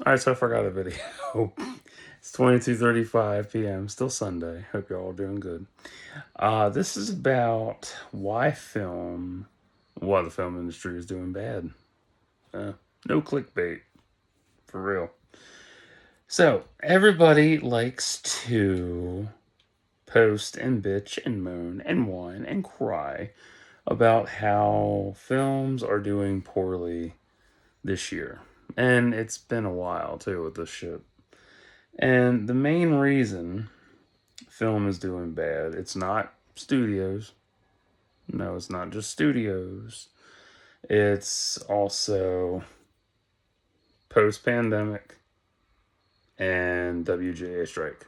All right, so I forgot a video. It's 22:35 p.m. Still Sunday. Hope you're all doing good. This is about why the film industry is doing bad. No clickbait, for real. So everybody likes to post and bitch and moan and whine and cry about how films are doing poorly this year. And it's been a while too with this shit. And the main reason film is doing bad, it's not studios. No, it's not just studios. It's also post pandemic and WGA strike.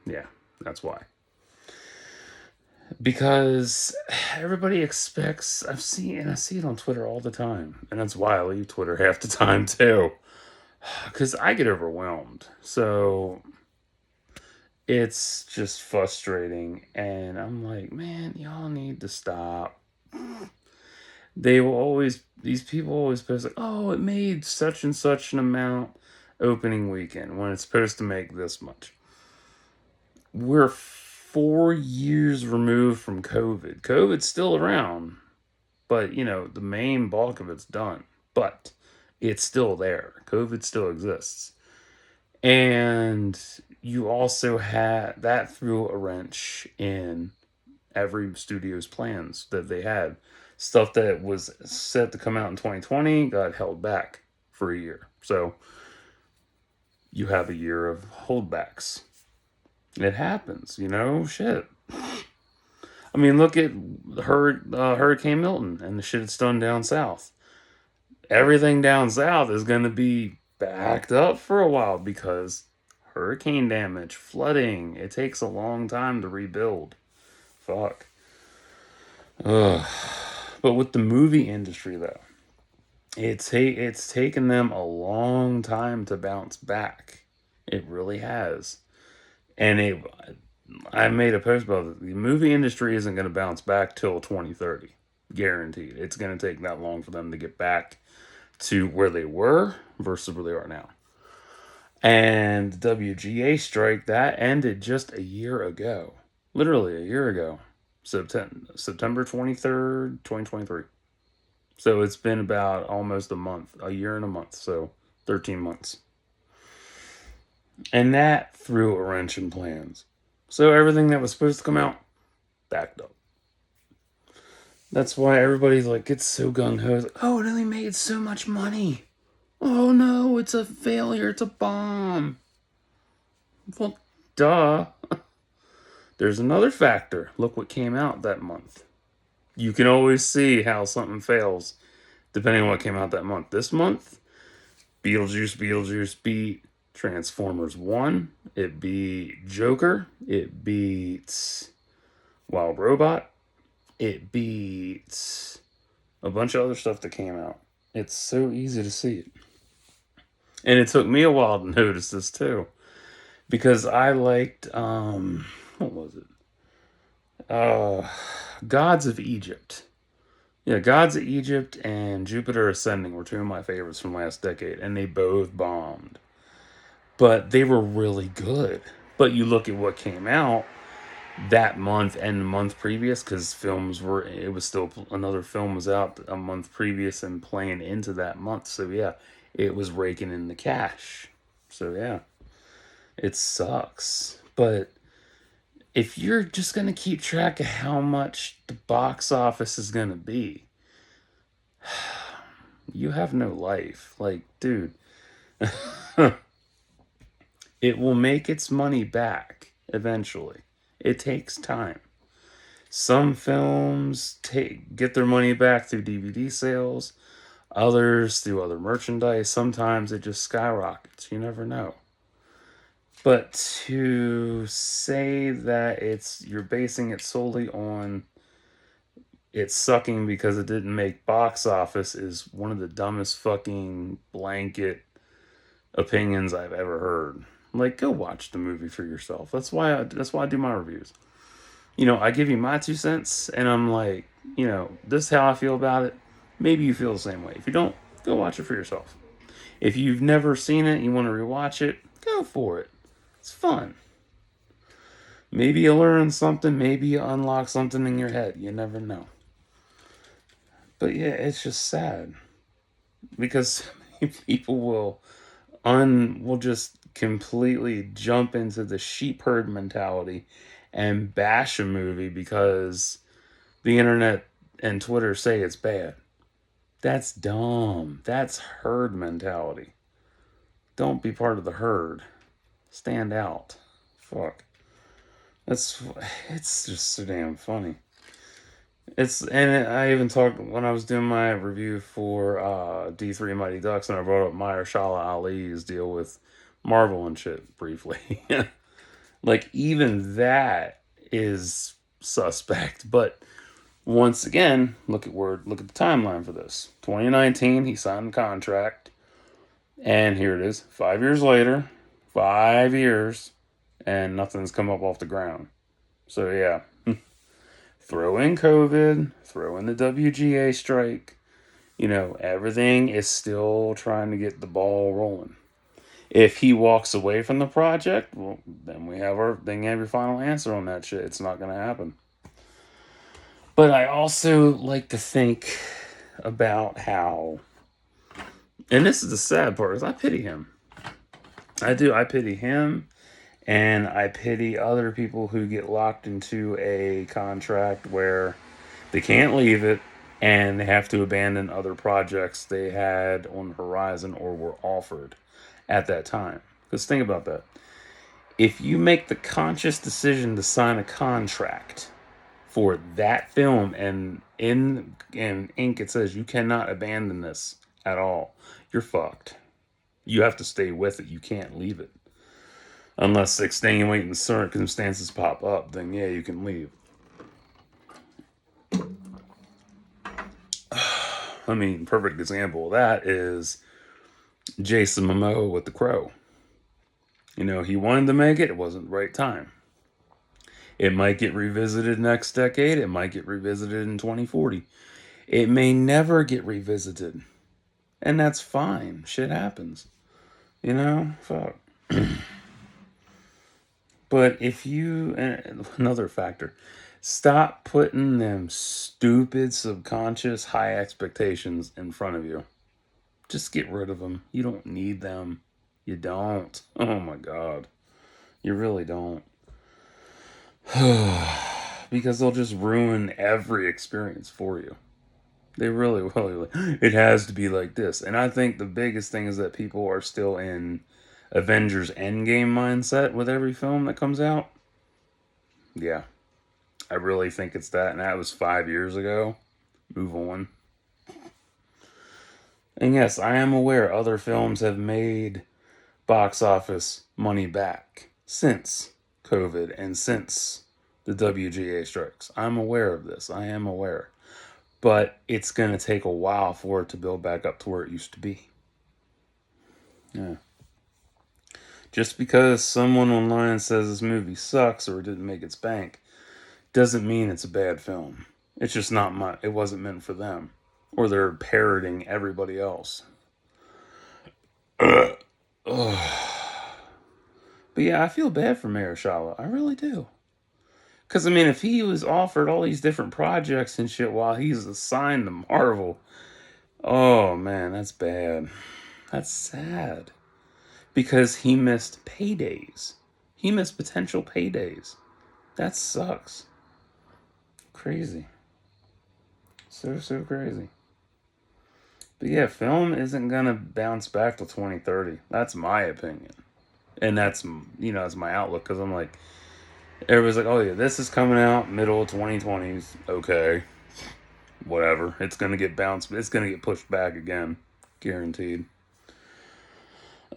Yeah, that's why. Because everybody expects, I see it on Twitter all the time. And that's why I leave Twitter half the time too. Because I get overwhelmed. So it's just frustrating. And I'm like, man, y'all need to stop. These people always post like, oh, it made such and such an amount opening weekend when it's supposed to make this much. We're 4 years removed from COVID. COVID's still around, but the main bulk of it's done. But it's still there. COVID still exists. And you also had that threw a wrench in every studio's plans that they had. Stuff that was set to come out in 2020 got held back for a year. So you have a year of holdbacks. It happens, shit. I mean, look at Hurricane Milton and the shit it's done down south. Everything down south is going to be backed up for a while because hurricane damage, flooding, it takes a long time to rebuild. Fuck. Ugh. But with the movie industry, though, it's taken them a long time to bounce back. It really has. And I made a post about it. The movie industry isn't going to bounce back till 2030. Guaranteed. It's going to take that long for them to get back to where they were versus where they are now. And the WGA strike, that ended just a year ago. Literally a year ago. September 23rd, 2023. So it's been about almost a month, a year and a month. So 13 months. And that threw a wrench in plans. So everything that was supposed to come out backed up. That's why everybody's like, gets so gung ho. Like, oh, it only made so much money. Oh no, it's a failure. It's a bomb. Well, duh. There's another factor. Look what came out that month. You can always see how something fails depending on what came out that month. This month, Beetlejuice beat Transformers 1. It beat Joker. It beats Wild Robot. It beats a bunch of other stuff that came out. It's so easy to see it. And it took me a while to notice this too. Because I liked what was it? Gods of Egypt. Yeah, Gods of Egypt and Jupiter Ascending were two of my favorites from last decade, and they both bombed. But they were really good. But you look at what came out that month and the month previous, because it was still another film was out a month previous and playing into that month. So yeah, it was raking in the cash. So yeah, it sucks. But if you're just going to keep track of how much the box office is going to be, you have no life. Like, dude, it will make its money back eventually. It takes time. Some films get their money back through DVD sales, others through other merchandise. Sometimes it just skyrockets. You never know. But to say that you're basing it solely on it sucking because it didn't make box office is one of the dumbest fucking blanket opinions I've ever heard. Like, go watch the movie for yourself. That's why I do my reviews. I give you my 2 cents, and I'm like, this is how I feel about it. Maybe you feel the same way. If you don't, go watch it for yourself. If you've never seen it, you want to rewatch it, go for it. It's fun. Maybe you learn something, maybe you unlock something in your head. You never know. But yeah, it's just sad because people will just completely jump into the sheep herd mentality and bash a movie because the internet and Twitter say it's bad. That's dumb. That's herd mentality. Don't be part of the herd. Stand out. Fuck. That's it's just so damn funny. And I even talked when I was doing my review for D3 Mighty Ducks, and I brought up Mahershala Ali's deal with Marvel and shit briefly. Like even that is suspect, but once again, look at the timeline for this. 2019, he signed the contract, and here it is. 5 years later, 5 years, and nothing's come up off the ground. So yeah, throw in COVID, throw in the WGA strike. Everything is still trying to get the ball rolling. If he walks away from the project, well, then you have your final answer on that shit. It's not going to happen. But I also like to think about how, and this is the sad part, is I pity him. I do. I pity him, and I pity other people who get locked into a contract where they can't leave it and they have to abandon other projects they had on the horizon or were offered at that time. Because think about that. If you make the conscious decision to sign a contract for that film, and in ink it says you cannot abandon this at all, you're fucked. You have to stay with it. You can't leave it. Unless extenuating circumstances pop up, then yeah, you can leave. I mean, perfect example of that is Jason Momoa with The Crow. He wanted to make it. It wasn't the right time. It might get revisited next decade. It might get revisited in 2040. It may never get revisited. And that's fine. Shit happens. Fuck. But another factor, stop putting them stupid subconscious high expectations in front of you. Just get rid of them. You don't need them. You don't. Oh my God. You really don't. Because they'll just ruin every experience for you. They really will. It has to be like this. And I think the biggest thing is that people are still in Avengers Endgame mindset with every film that comes out. Yeah. I really think it's that. And that was 5 years ago. Move on. And yes, I am aware other films have made box office money back since COVID and since the WGA strikes. I'm aware of this. I am aware. But it's going to take a while for it to build back up to where it used to be. Yeah. Just because someone online says this movie sucks or it didn't make its bank doesn't mean it's a bad film. It's just it wasn't meant for them. Or they're parroting everybody else. But yeah, I feel bad for Mahershala. I really do. Because, if he was offered all these different projects and shit while he's assigned to Marvel, oh man, that's bad. That's sad. Because he missed paydays. He missed potential paydays. That sucks. Crazy. So crazy. But yeah, film isn't gonna bounce back till 2030. That's my opinion. And that's my outlook, because I'm like, everybody's like, oh yeah, this is coming out middle of 2020s. Okay. Whatever. It's gonna get pushed back again. Guaranteed.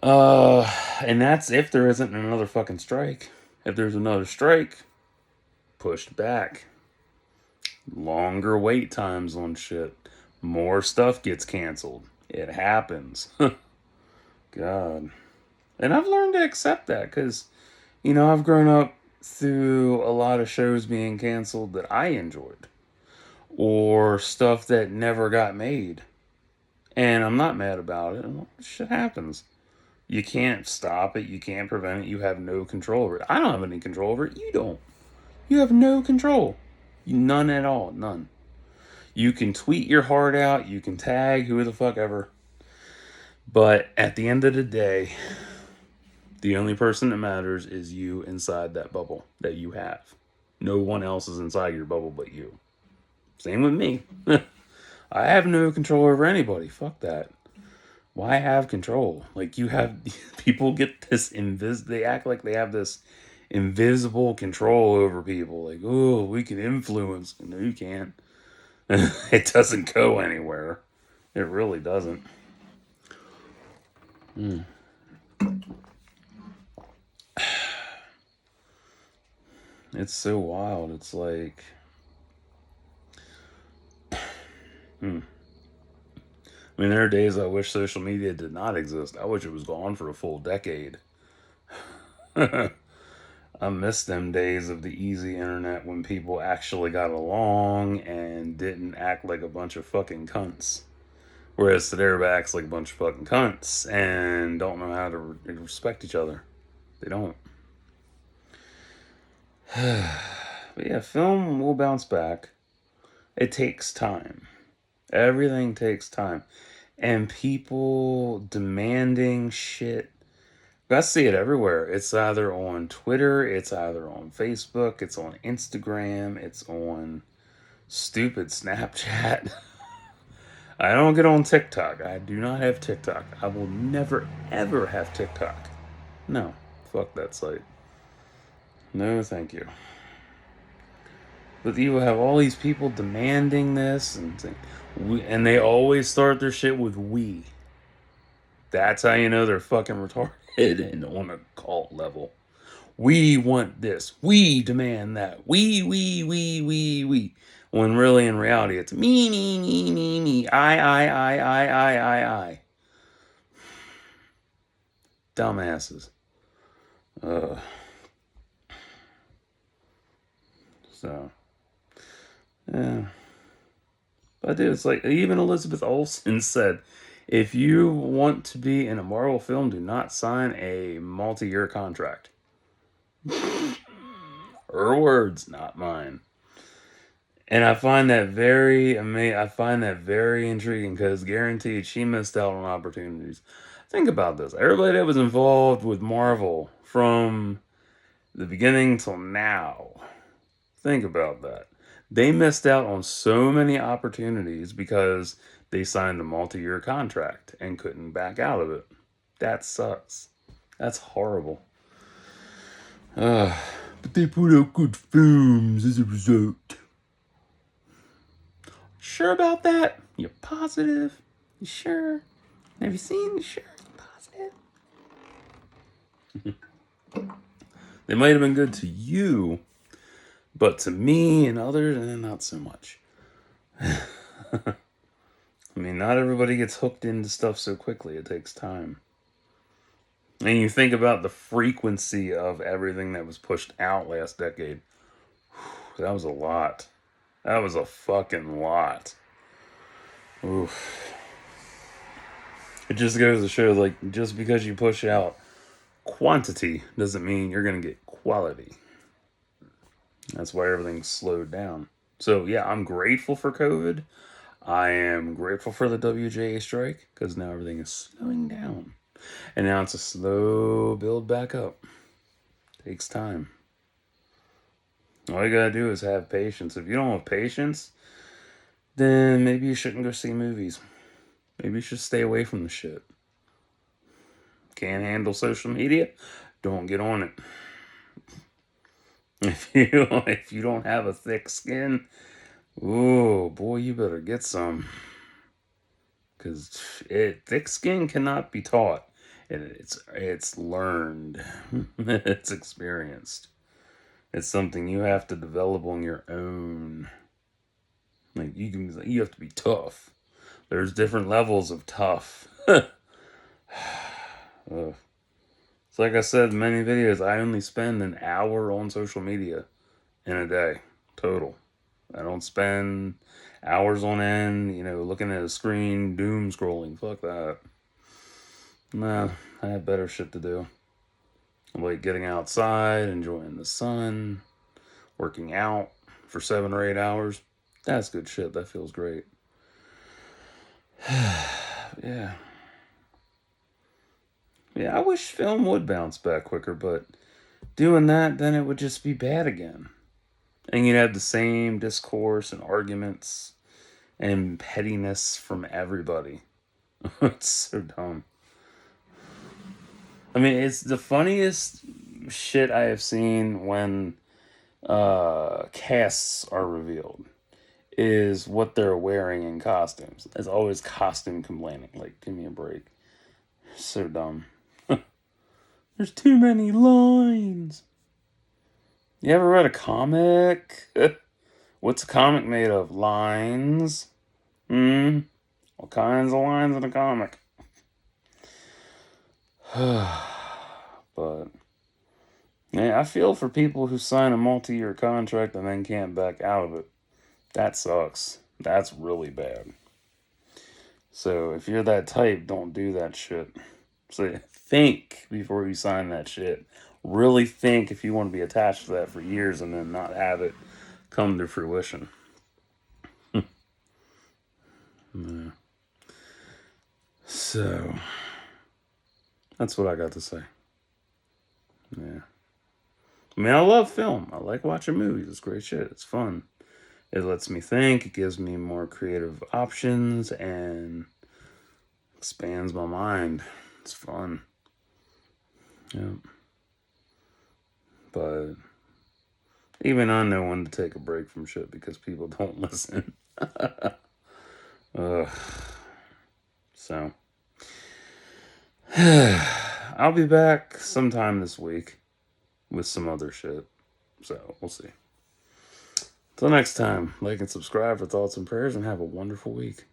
And that's if there isn't another fucking strike. If there's another strike, pushed back. Longer wait times on shit. More stuff gets canceled. It happens. God. And I've learned to accept that because, I've grown up through a lot of shows being canceled that I enjoyed. Or stuff that never got made. And I'm not mad about it. Well, shit happens. You can't stop it. You can't prevent it. You have no control over it. I don't have any control over it. You don't. You have no control. None at all. None. You can tweet your heart out. You can tag who the fuck ever. But at the end of the day, the only person that matters is you inside that bubble that you have. No one else is inside your bubble but you. Same with me. I have no control over anybody. Fuck that. Why have control? Like, you have people get this they act like they have this invisible control over people. Like, oh, we can influence. No, you can't. It doesn't go anywhere. It really doesn't. Mm. It's so wild. It's like, hmm. I mean, there are days I wish social media did not exist. I wish it was gone for a full decade. I miss them days of the easy internet when people actually got along and didn't act like a bunch of fucking cunts. Whereas today everybody acts like a bunch of fucking cunts and don't know how to respect each other. They don't. But yeah, film will bounce back. It takes time. Everything takes time. And people demanding shit. I see it everywhere. It's either on Twitter, it's either on Facebook, it's on Instagram, it's on stupid Snapchat. I don't get on TikTok. I do not have TikTok. I will never, ever have TikTok. No. Fuck that site. No, thank you. But you have all these people demanding this, and they always start their shit with "we." That's how you know they're fucking retarded and on a cult level. We want this. We demand that. We. When really in reality it's me. I. Dumbasses. Uh, so, yeah. But dude, it's like even Elizabeth Olsen said, if you want to be in a Marvel film, do not sign a multi-year contract. Her words, not mine. And I find that very amazing. I find that very intriguing because guaranteed she missed out on opportunities. Think about this. Everybody that was involved with Marvel from the beginning till now. Think about that. They missed out on so many opportunities because they signed a multi-year contract and couldn't back out of it. That sucks. That's horrible. But they put out good films as a result. Sure about that? You positive? You sure? Have you seen? You sure? Positive? They might have been good to you, but to me and others, not so much. I mean, not everybody gets hooked into stuff so quickly. It takes time. And you think about the frequency of everything that was pushed out last decade. That was a lot. That was a fucking lot. Oof. It just goes to show, like, just because you push out quantity doesn't mean you're going to get quality. That's why everything's slowed down. So, yeah, I'm grateful for COVID. I am grateful for the WJA strike because now everything is slowing down. And now it's a slow build back up. Takes time. All you gotta do is have patience. If you don't have patience, then maybe you shouldn't go see movies. Maybe you should stay away from the shit. Can't handle social media? Don't get on it. If you don't have a thick skin, oh boy, you better get some. Because thick skin cannot be taught. It's learned. It's experienced. It's something you have to develop on your own. Like you have to be tough. There's different levels of tough. Ugh. It's like I said in many videos, I only spend an hour on social media in a day, total. I don't spend hours on end, looking at a screen, doom scrolling. Fuck that. Nah, I have better shit to do. I like getting outside, enjoying the sun, working out for 7 or 8 hours. That's good shit. That feels great. Yeah. Yeah, I wish film would bounce back quicker, but doing that, then it would just be bad again. And you'd have the same discourse and arguments and pettiness from everybody. It's so dumb. I mean, it's the funniest shit I have seen when casts are revealed is what they're wearing in costumes. It's always costume complaining. Like, give me a break. So dumb. There's too many lines. You ever read a comic? What's a comic made of? Lines. Hmm. All kinds of lines in a comic. But yeah, I feel for people who sign a multi-year contract and then can't back out of it. That sucks. That's really bad. So if you're that type, don't do that shit. So think before you sign that shit. Really think if you want to be attached to that for years and then not have it come to fruition. Yeah. So that's what I got to say. Yeah. I mean, I love film. I like watching movies. It's great shit. It's fun. It lets me think. It gives me more creative options and expands my mind. It's fun. Yeah. But even I know when to take a break from shit because people don't listen. Ugh. So I'll be back sometime this week with some other shit. So we'll see. Till next time, like and subscribe for thoughts and prayers, and have a wonderful week.